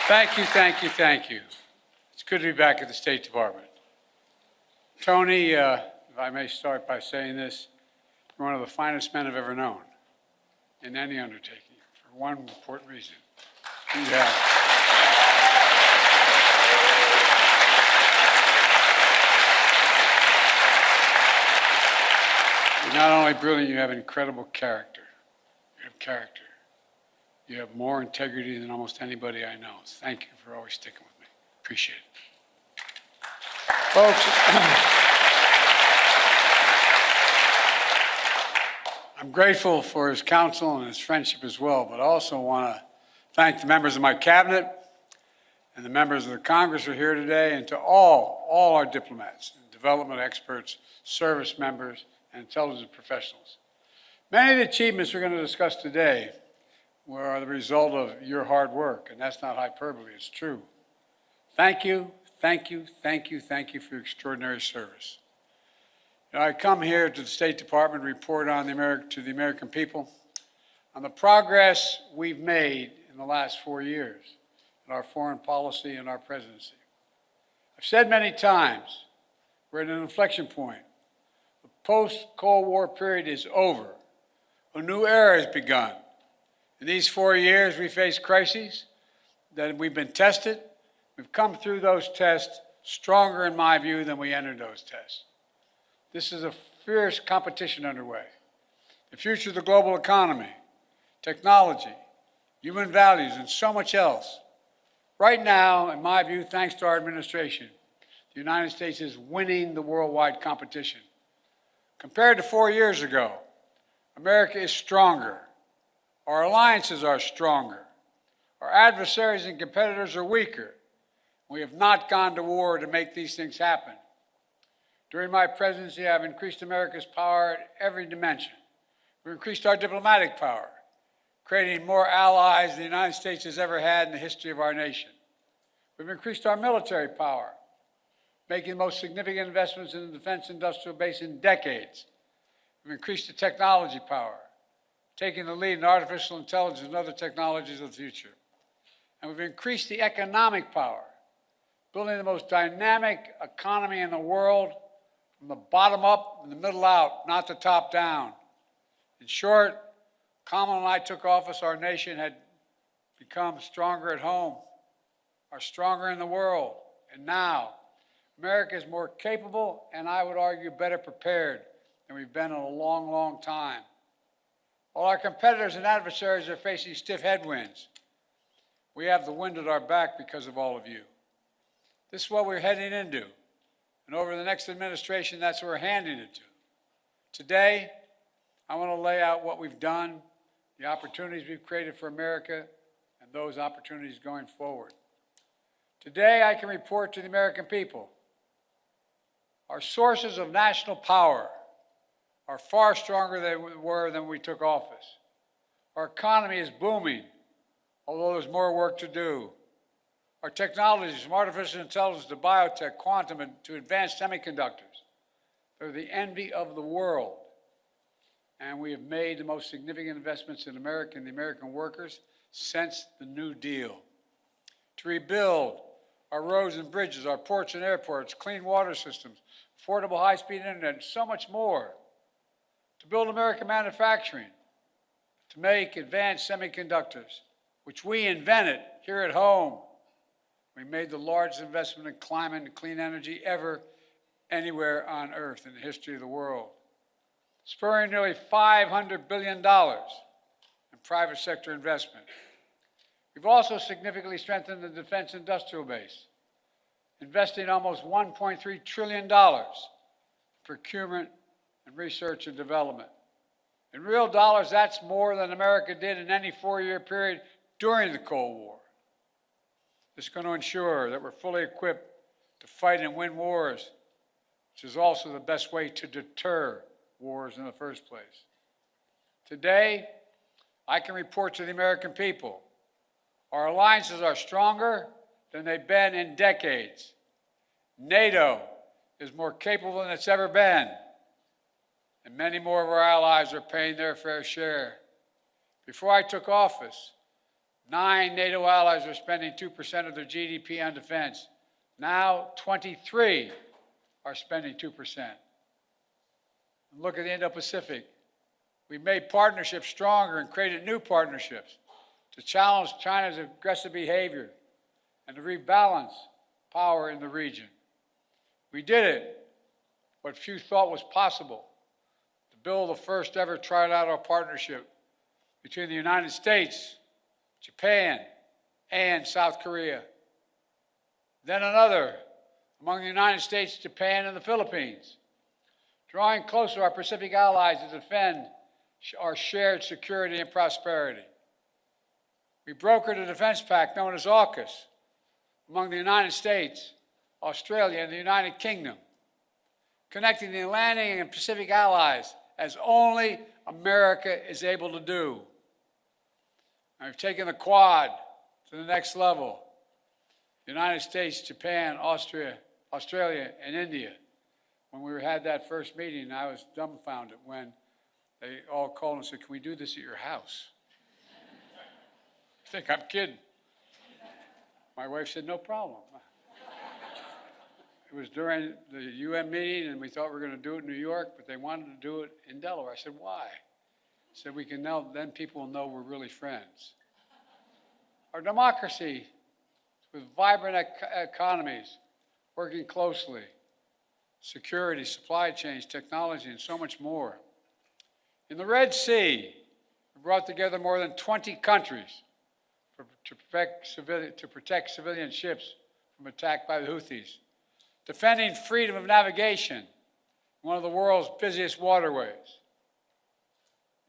Thank you, thank you, thank you. It's good to be back at the State Department. Tony, if I may start by saying this, you're one of the finest men I've ever known in any undertaking, for one important reason. You're not only brilliant, you have incredible character. You have character. You have more integrity than almost anybody I know. Thank you for always sticking with me. Appreciate it. Folks, I'm grateful for his counsel and his friendship as well, but I also want to thank the members of my cabinet and the members of the Congress who are here today, and to all our diplomats, and development experts, service members, and intelligence professionals. Many of the achievements we're going to discuss today are the result of your hard work, and that's not hyperbole, it's true. Thank you, thank you, thank you, thank you for your extraordinary service. I come here to the State Department to report on to the American people on the progress we've made in the last 4 years in our foreign policy and our presidency. I've said many times, we're at an inflection point. The post-Cold War period is over. A new era has begun. In these 4 years, we faced crises that we've been tested. We've come through those tests stronger, in my view, than we entered those tests. This is a fierce competition underway. The future of the global economy, technology, human values, and so much else. Right now, in my view, thanks to our administration, the United States is winning the worldwide competition. Compared to 4 years ago, America is stronger. Our alliances are stronger. Our adversaries and competitors are weaker. We have not gone to war to make these things happen. During my presidency, I've increased America's power at every dimension. We've increased our diplomatic power, creating more allies than the United States has ever had in the history of our nation. We've increased our military power, making the most significant investments in the defense industrial base in decades. We've increased the technology power, taking the lead in artificial intelligence and other technologies of the future. And we've increased the economic power, building the most dynamic economy in the world from the bottom up and the middle out, not the top down. In short, Kamala and I took office, our nation had become stronger at home, are stronger in the world. And now, America is more capable and, I would argue, better prepared than we've been in a long, long time. While our competitors and adversaries are facing stiff headwinds, we have the wind at our back because of all of you. This is what we're heading into. And over the next administration, that's what we're handing it to. Today, I want to lay out what we've done, the opportunities we've created for America, and those opportunities going forward. Today, I can report to the American people, our sources of national power are far stronger than we were when we took office. Our economy is booming, although there's more work to do. Our technologies, from artificial intelligence to biotech, quantum, and to advanced semiconductors, they're the envy of the world. And we have made the most significant investments in America and the American workers since the New Deal. To rebuild our roads and bridges, our ports and airports, clean water systems, affordable high-speed internet, and so much more. To build American manufacturing, to make advanced semiconductors, which we invented here at home. We made the largest investment in climate and clean energy ever anywhere on Earth in the history of the world, spurring nearly $500 billion in private sector investment. We've also significantly strengthened the defense industrial base, investing almost $1.3 trillion in procurement and research and development. In real dollars, that's more than America did in any 4-year period during the Cold War. This is going to ensure that we're fully equipped to fight and win wars, which is also the best way to deter wars in the first place. Today, I can report to the American people, our alliances are stronger than they've been in decades. NATO is more capable than it's ever been, and many more of our allies are paying their fair share. Before I took office, 9 NATO allies are spending 2% of their GDP on defense. Now 23 are spending 2%. And look at the Indo-Pacific. We made partnerships stronger and created new partnerships to challenge China's aggressive behavior and to rebalance power in the region. We did it, what few thought was possible, to build the first ever trilateral partnership between the United States, Japan, and South Korea. Then another among the United States, Japan, and the Philippines, drawing closer our Pacific allies to defend our shared security and prosperity. We brokered a defense pact known as AUKUS among the United States, Australia, and the United Kingdom, connecting the Atlantic and Pacific allies as only America is able to do. And we've taken the Quad to the next level. The United States, Japan, Australia, and India. When we had that first meeting, I was dumbfounded when they all called and said, "Can we do this at your house?" I think I'm kidding. My wife said, "No problem." It was during the UN meeting, and we thought we were going to do it in New York, but they wanted to do it in Delaware. I said, "Why?" I said, "We can know, then people will know we're really friends." Our democracy, with vibrant economies, working closely, security, supply chains, technology, and so much more. In the Red Sea, we brought together more than 20 countries to protect civilian ships from attack by the Houthis, defending freedom of navigation, one of the world's busiest waterways.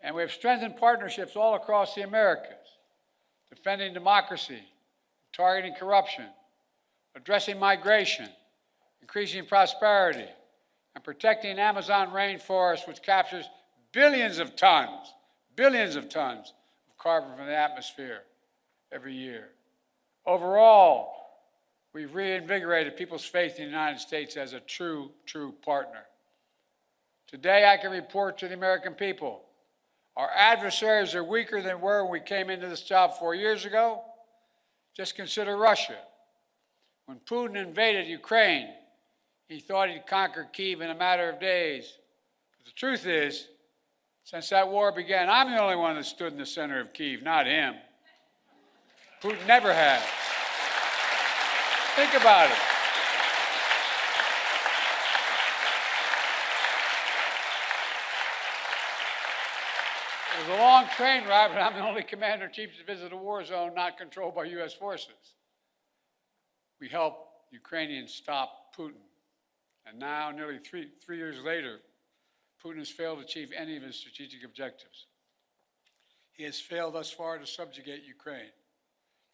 And we have strengthened partnerships all across the Americas, defending democracy, targeting corruption, addressing migration, increasing prosperity, and protecting Amazon rainforest, which captures billions of tons of carbon from the atmosphere every year. Overall, we've reinvigorated people's faith in the United States as a true partner. Today, I can report to the American people, our adversaries are weaker than were when we came into this job 4 years ago. Just consider Russia. When Putin invaded Ukraine, he thought he'd conquer Kyiv in a matter of days. But the truth is, since that war began, I'm the only one that stood in the center of Kyiv, not him. Putin never has. Think about it. It was a long train ride, but I'm the only commander-in-chief to visit a war zone not controlled by U.S. forces. We helped Ukrainians stop Putin. And now, nearly three years later, Putin has failed to achieve any of his strategic objectives. He has failed thus far to subjugate Ukraine,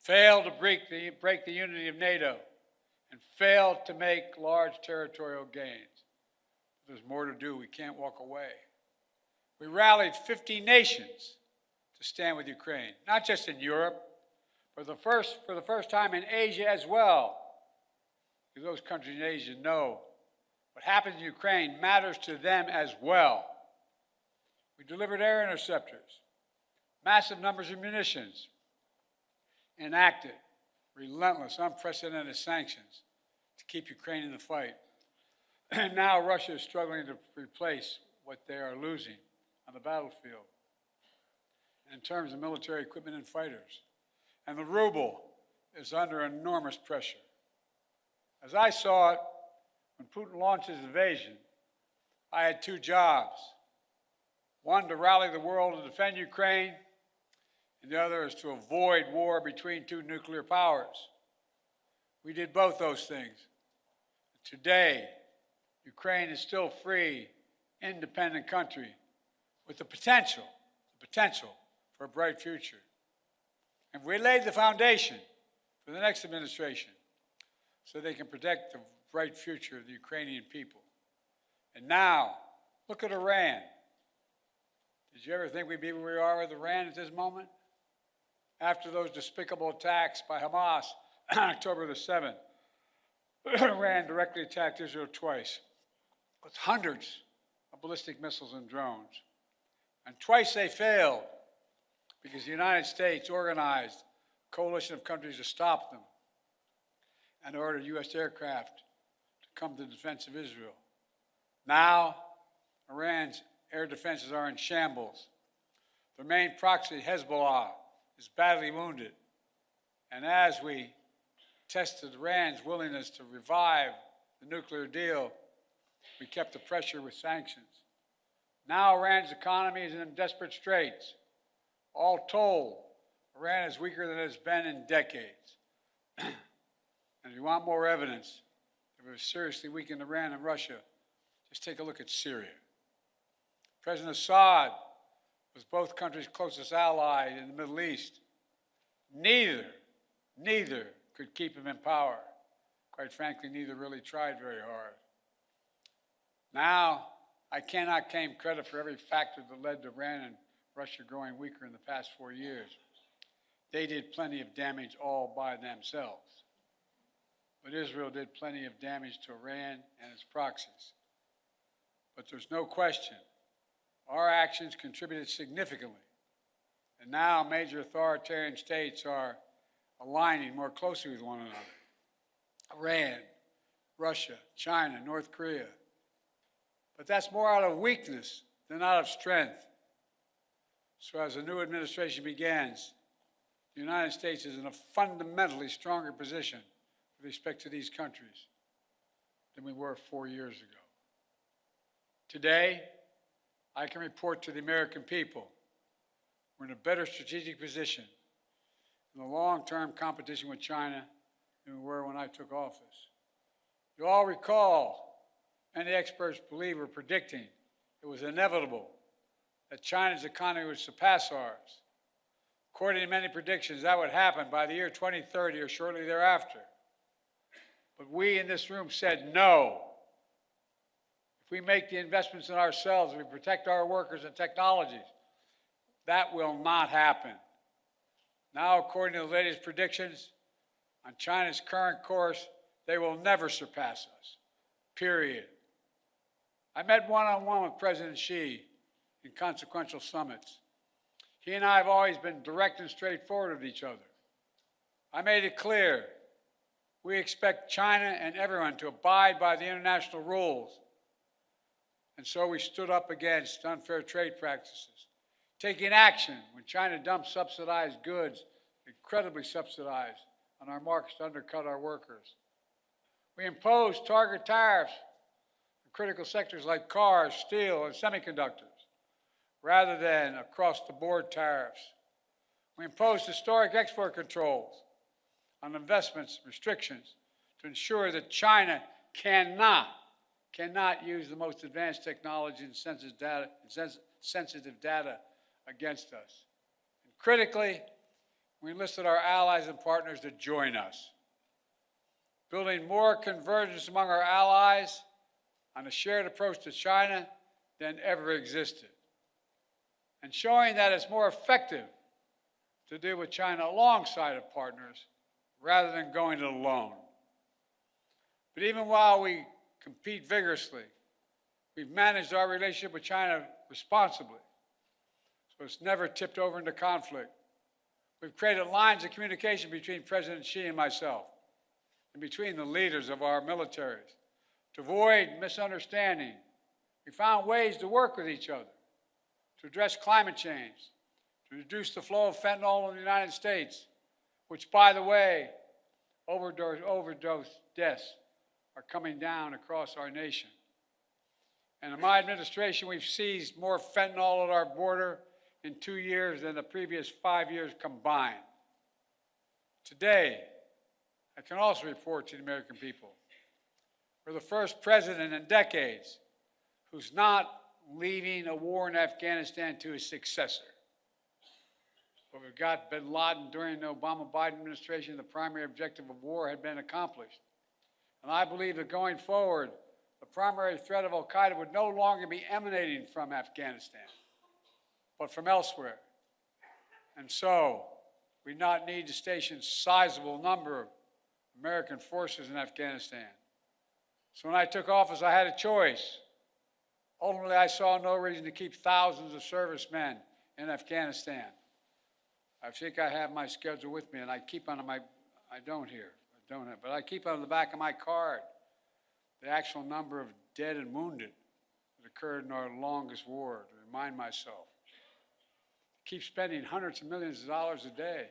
failed to break the unity of NATO, and failed to make large territorial gains. There's more to do. We can't walk away. We rallied 50 nations to stand with Ukraine, not just in Europe, but for the first time in Asia as well. Because those countries in Asia know what happens in Ukraine matters to them as well. We delivered air interceptors, massive numbers of munitions, enacted relentless, unprecedented sanctions to keep Ukraine in the fight. And now Russia is struggling to replace what they are losing on the battlefield in terms of military equipment and fighters. And the ruble is under enormous pressure. As I saw it, when Putin launched his invasion, I had two jobs. One, to rally the world to defend Ukraine, and the other is to avoid war between two nuclear powers. We did both those things. Today, Ukraine is still a free, independent country with the potential for a bright future. And we laid the foundation for the next administration so they can protect the bright future of the Ukrainian people. And now, look at Iran. Did you ever think we'd be where we are with Iran at this moment? After those despicable attacks by Hamas on October the 7th, Iran directly attacked Israel twice with hundreds of ballistic missiles and drones. And twice they failed because the United States organized coalition of countries to stop them and ordered U.S. aircraft to come to the defense of Israel. Now, Iran's air defenses are in shambles. Their main proxy, Hezbollah, is badly wounded. And as we tested Iran's willingness to revive the nuclear deal, we kept the pressure with sanctions. Now Iran's economy is in desperate straits. All told, Iran is weaker than it has been in decades. And if you want more evidence that we've seriously weakened Iran and Russia, just take a look at Syria. President Assad was both countries' closest ally in the Middle East. Neither could keep him in power. Quite frankly, neither really tried very hard. Now, I cannot claim credit for every factor that led to Iran and Russia growing weaker in the past 4 years. They did plenty of damage all by themselves. But Israel did plenty of damage to Iran and its proxies. But there's no question, our actions contributed significantly. And now major authoritarian states are aligning more closely with one another. Iran, Russia, China, North Korea. But that's more out of weakness than out of strength. So as the new administration begins, the United States is in a fundamentally stronger position with respect to these countries than we were 4 years ago. Today, I can report to the American people we're in a better strategic position in the long-term competition with China than we were when I took office. You all recall, many experts believe were predicting it was inevitable that China's economy would surpass ours. According to many predictions, that would happen by the year 2030 or shortly thereafter. But we in this room said no. If we make the investments in ourselves, if we protect our workers and technologies, that will not happen. Now, according to the latest predictions, on China's current course, they will never surpass us, period. I met one-on-one with President Xi in consequential summits. He and I have always been direct and straightforward with each other. I made it clear we expect China and everyone to abide by the international rules. And so we stood up against unfair trade practices, taking action when China dumps subsidized goods, incredibly subsidized, on our markets to undercut our workers. We imposed target tariffs in critical sectors like cars, steel, and semiconductors, rather than across-the-board tariffs. We imposed historic export controls on investments, restrictions, to ensure that China cannot use the most advanced technology and sensitive data against us. And critically, we enlisted our allies and partners to join us, building more convergence among our allies on a shared approach to China than ever existed, and showing that it's more effective to deal with China alongside of partners rather than going it alone. But even while we compete vigorously, we've managed our relationship with China responsibly, so it's never tipped over into conflict. We've created lines of communication between President Xi and myself, and between the leaders of our militaries, to avoid misunderstanding. We found ways to work with each other, to address climate change, to reduce the flow of fentanyl in the United States, which, by the way, overdose deaths are coming down across our nation. And in my administration, we've seized more fentanyl at our border in 2 years than the previous 5 years combined. Today, I can also report to the American people, we're the first president in decades who's not leaving a war in Afghanistan to his successor. But we've got bin Laden during the Obama-Biden administration, the primary objective of war had been accomplished. And I believe that going forward, the primary threat of al-Qaeda would no longer be emanating from Afghanistan, but from elsewhere. And so, we not need to station a sizable number of American forces in Afghanistan. So when I took office, I had a choice. Ultimately, I saw no reason to keep thousands of servicemen in Afghanistan. I think I have my schedule with me, and I keep on my, I don't here, I don't have, but I keep on the back of my card the actual number of dead and wounded that occurred in our longest war to remind myself. Keep spending hundreds of millions of dollars a day.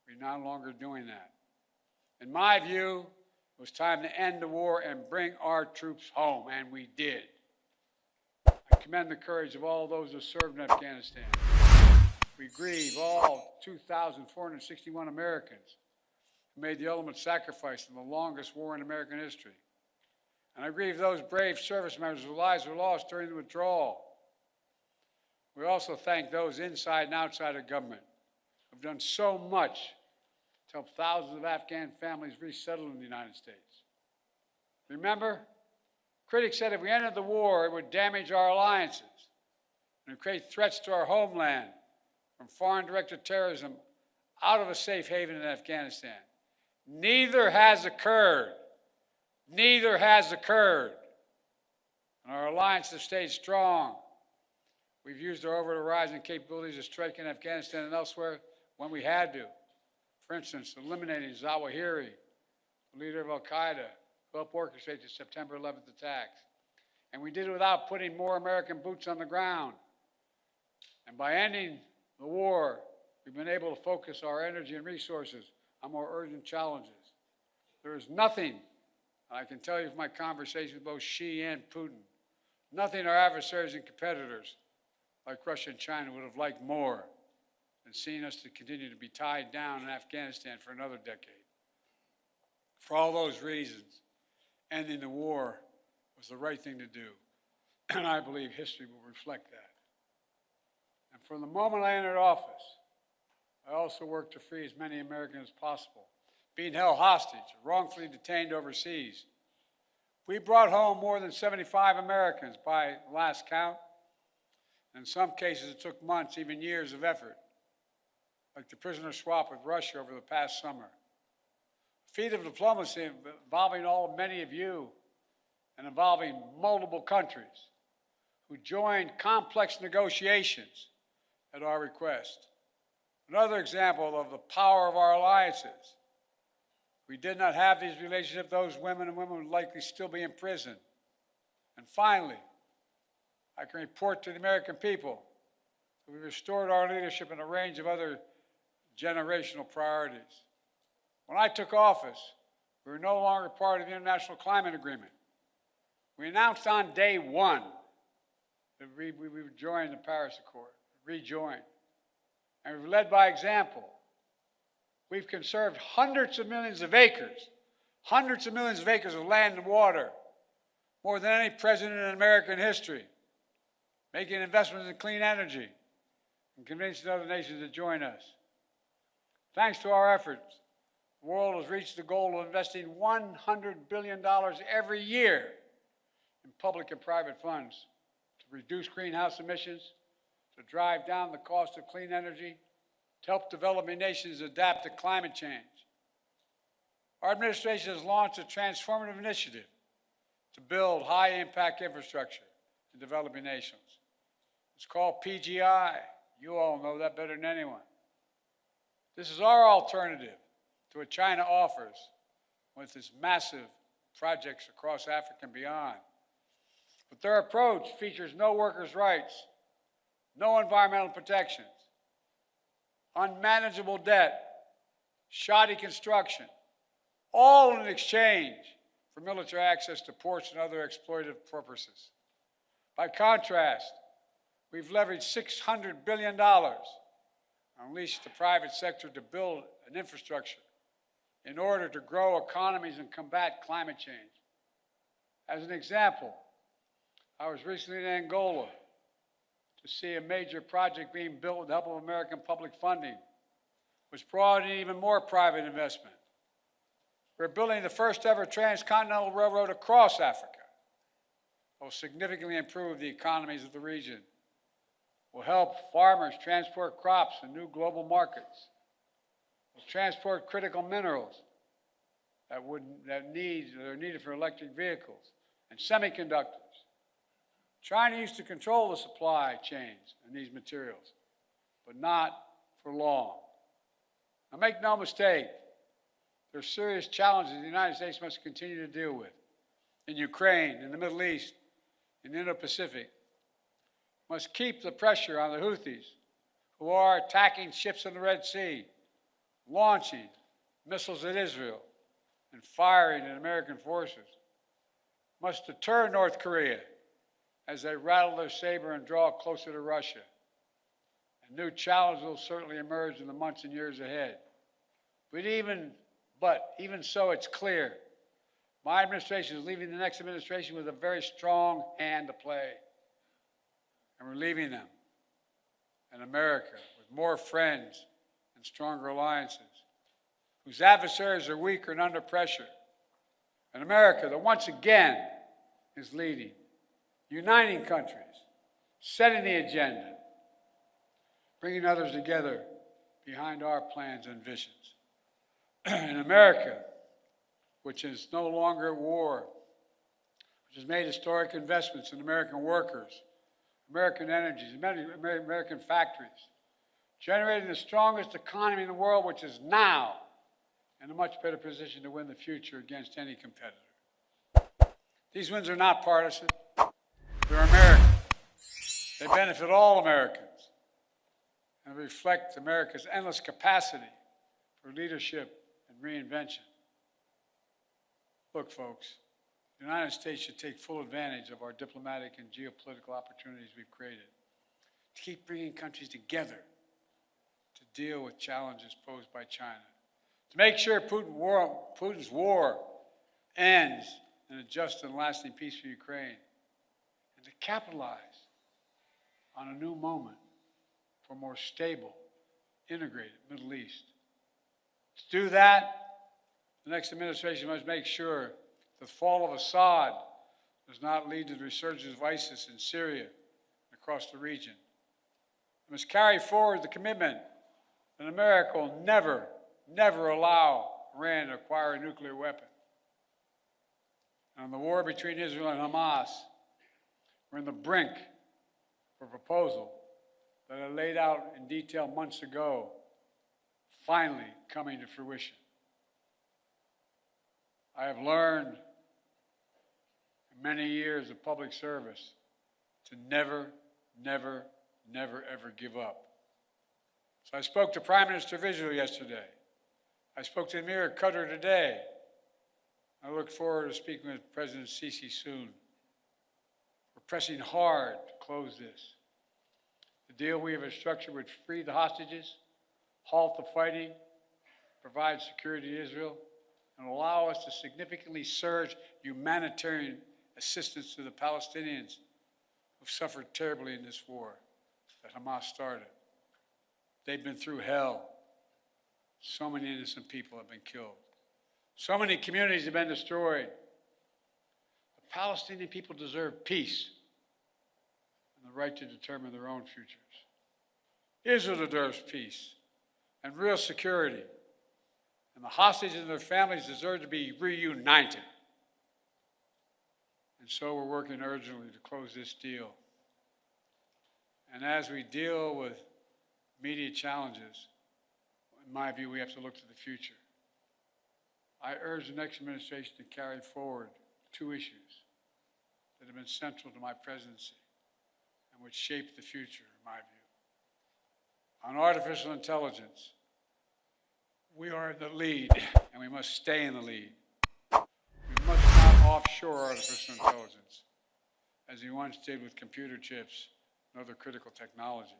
We're no longer doing that. In my view, it was time to end the war and bring our troops home, and we did. I commend the courage of all those who served in Afghanistan. We grieve all 2,461 Americans who made the ultimate sacrifice in the longest war in American history. And I grieve those brave service members whose lives were lost during the withdrawal. We also thank those inside and outside of government who have done so much to help thousands of Afghan families resettle in the United States. Remember, critics said if we ended the war, it would damage our alliances and create threats to our homeland from foreign directed terrorism out of a safe haven in Afghanistan. Neither has occurred. Neither has occurred. And our alliances have stayed strong. We've used our over-the-horizon capabilities to strike in Afghanistan and elsewhere when we had to. For instance, eliminating Zawahiri, the leader of al-Qaeda, who helped orchestrate the September 11th attacks. And we did it without putting more American boots on the ground. And by ending the war, we've been able to focus our energy and resources on more urgent challenges. There is nothing, I can tell you from my conversations with both Xi and Putin, nothing our adversaries and competitors like Russia and China would have liked more than seeing us to continue to be tied down in Afghanistan for another decade. For all those reasons, ending the war was the right thing to do, and I believe history will reflect that. And from the moment I entered office, I also worked to free as many Americans as possible being held hostage or wrongfully detained overseas. We brought home more than 75 Americans by last count. In some cases, it took months, even years of effort, like the prisoner swap with Russia over the past summer. A feat of diplomacy involving many of you and involving multiple countries who joined complex negotiations at our request. Another example of the power of our alliances. We did not have these relationships, those women and women would likely still be in prison. And finally, I can report to the American people that we restored our leadership in a range of other generational priorities. When I took office, we were no longer part of the International Climate Agreement. We announced on day one that we would join the Paris Accord, rejoin. And we've led by example. We've conserved hundreds of millions of acres of land and water, more than any president in American history, making investments in clean energy and convincing other nations to join us. Thanks to our efforts, the world has reached the goal of investing $100 billion every year in public and private funds to reduce greenhouse emissions, to drive down the cost of clean energy, to help developing nations adapt to climate change. Our administration has launched a transformative initiative to build high-impact infrastructure in developing nations. It's called PGI. You all know that better than anyone. This is our alternative to what China offers with its massive projects across Africa and beyond. But their approach features no workers' rights, no environmental protections, unmanageable debt, shoddy construction, all in exchange for military access to ports and other exploitative purposes. By contrast, we've leveraged $600 billion and unleashed the private sector to build an infrastructure in order to grow economies and combat climate change. As an example, I was recently in Angola to see a major project being built with the help of American public funding, which brought in even more private investment. We're building the first ever transcontinental railroad across Africa. It will significantly improve the economies of the region. Will help farmers transport crops to new global markets. Will transport critical minerals that are needed for electric vehicles and semiconductors. China used to control the supply chains in these materials, but not for long. Now, make no mistake, there are serious challenges the United States must continue to deal with in Ukraine, in the Middle East, in the Indo-Pacific. Must keep the pressure on the Houthis, who are attacking ships in the Red Sea, launching missiles at Israel, and firing at American forces. Must deter North Korea as they rattle their saber and draw closer to Russia. And new challenges will certainly emerge in the months and years ahead. But even so, it's clear my administration is leaving the next administration with a very strong hand to play. And we're leaving them in America with more friends and stronger alliances, whose adversaries are weaker and under pressure. An America that once again is leading, uniting countries, setting the agenda, bringing others together behind our plans and visions. An America which is no longer at war, which has made historic investments in American workers, American energies, American factories, generating the strongest economy in the world, which is now in a much better position to win the future against any competitor. These wins are not partisan. They're American. They benefit all Americans and reflect America's endless capacity for leadership and reinvention. Look, folks, the United States should take full advantage of our diplomatic and geopolitical opportunities we've created to keep bringing countries together to deal with challenges posed by China, to make sure Putin's war ends in a just and lasting peace for Ukraine, and to capitalize on a new moment for a more stable, integrated Middle East. To do that, the next administration must make sure the fall of Assad does not lead to the resurgence of ISIS in Syria and across the region. It must carry forward the commitment that America will never, never allow Iran to acquire a nuclear weapon. And on the war between Israel and Hamas, we're on the brink of a proposal that I laid out in detail months ago, finally coming to fruition. I have learned in many years of public service to never, never, never, ever give up. So I spoke to Prime Minister of Israel yesterday. I spoke to Emir Qatar today. I look forward to speaking with President Sisi soon. We're pressing hard to close this. The deal we have structured would free the hostages, halt the fighting, provide security to Israel, and allow us to significantly surge humanitarian assistance to the Palestinians who've suffered terribly in this war that Hamas started. They've been through hell. So many innocent people have been killed. So many communities have been destroyed. The Palestinian people deserve peace and the right to determine their own futures. Israel deserves peace and real security. And the hostages and their families deserve to be reunited. And so we're working urgently to close this deal. And as we deal with immediate challenges, in my view, we have to look to the future. I urge the next administration to carry forward two issues that have been central to my presidency and which shape the future, in my view. On artificial intelligence, we are in the lead, and we must stay in the lead. We must not offshore artificial intelligence, as we once did with computer chips and other critical technologies.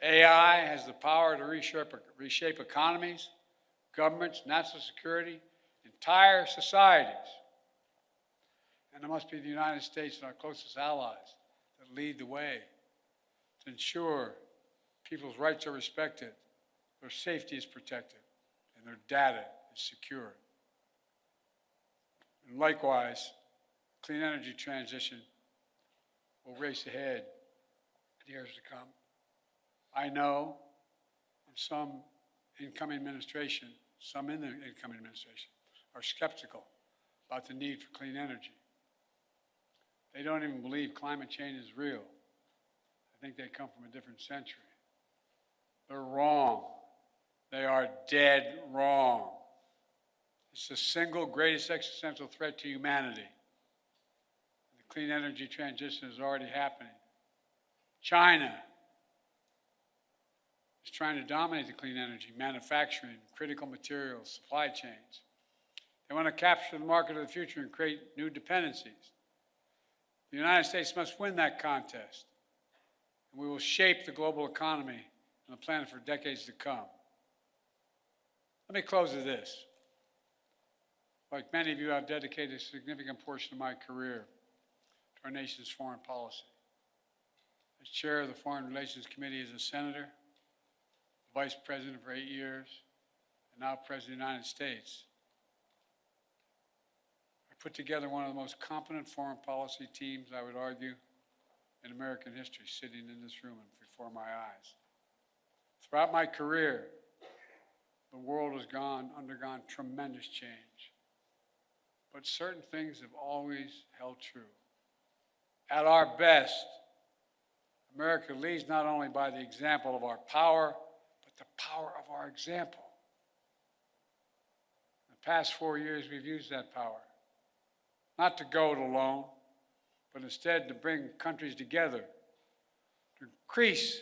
AI has the power to reshape economies, governments, national security, entire societies. And it must be the United States and our closest allies that lead the way to ensure people's rights are respected, their safety is protected, and their data is secure. And likewise, clean energy transition will race ahead in the years to come. I know some in the incoming administration are skeptical about the need for clean energy. They don't even believe climate change is real. I think they come from a different century. They're wrong. They are dead wrong. It's the single greatest existential threat to humanity. The clean energy transition is already happening. China is trying to dominate the clean energy, manufacturing, critical materials, supply chains. They want to capture the market of the future and create new dependencies. The United States must win that contest, and we will shape the global economy and the planet for decades to come. Let me close with this. Like many of you, I've dedicated a significant portion of my career to our nation's foreign policy. As chair of the Foreign Relations Committee as a senator, vice president for 8 years, and now president of the United States, I put together one of the most competent foreign policy teams, I would argue, in American history, sitting in this room and before my eyes. Throughout my career, the world has undergone tremendous change. But certain things have always held true. At our best, America leads not only by the example of our power, but the power of our example. In the past 4 years, we've used that power, not to go it alone, but instead to bring countries together, to increase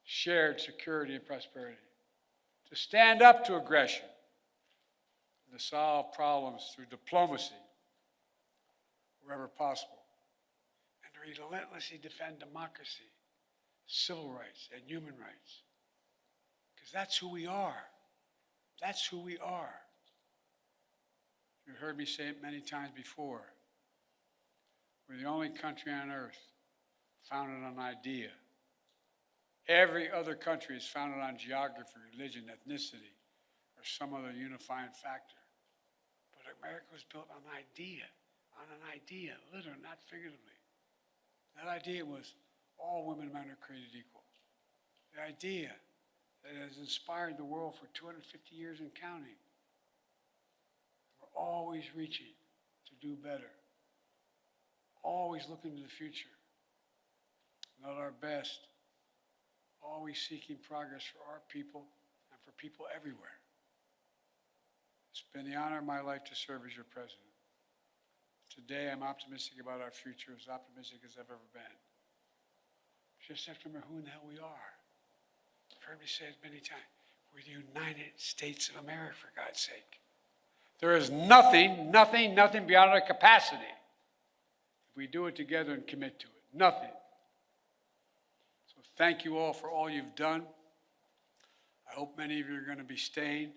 shared security and prosperity, to stand up to aggression, to solve problems through diplomacy wherever possible, and to relentlessly defend democracy, civil rights, and human rights. Because that's who we are. That's who we are. You've heard me say it many times before. We're the only country on earth founded on idea. Every other country is founded on geography, religion, ethnicity, or some other unifying factor. But America was built on an idea, literally, not figuratively. That idea was all women and men are created equal. The idea that has inspired the world for 250 years and counting. We're always reaching to do better, always looking to the future, and at our best, always seeking progress for our people and for people everywhere. It's been the honor of my life to serve as your president. Today, I'm optimistic about our future, as optimistic as I've ever been. Just have to remember who in the hell we are. You've heard me say it many times. We're the United States of America, for God's sake. There is nothing beyond our capacity if we do it together and commit to it. Nothing. So thank you all for all you've done. I hope many of you are going to be staying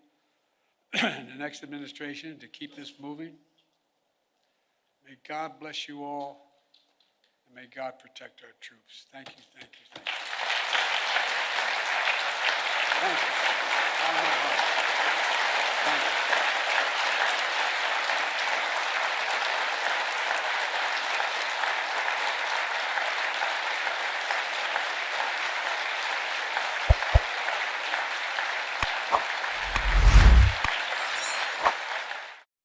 in the next administration to keep this moving. May God bless you all, and may God protect our troops. Thank you, thank you, thank you. Thank you. Thank you.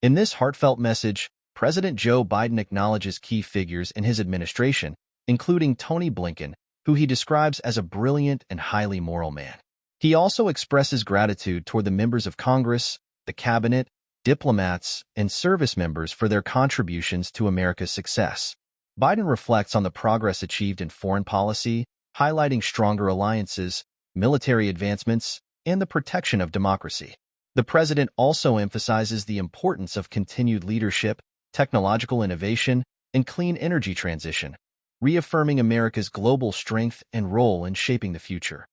In this heartfelt message, President Joe Biden acknowledges key figures in his administration, including Tony Blinken, who he describes as a brilliant and highly moral man. He also expresses gratitude toward the members of Congress, the cabinet, diplomats, and service members for their contributions to America's success. Biden reflects on the progress achieved in foreign policy, highlighting stronger alliances, military advancements, and the protection of democracy. The president also emphasizes the importance of continued leadership, technological innovation, and clean energy transition, reaffirming America's global strength and role in shaping the future.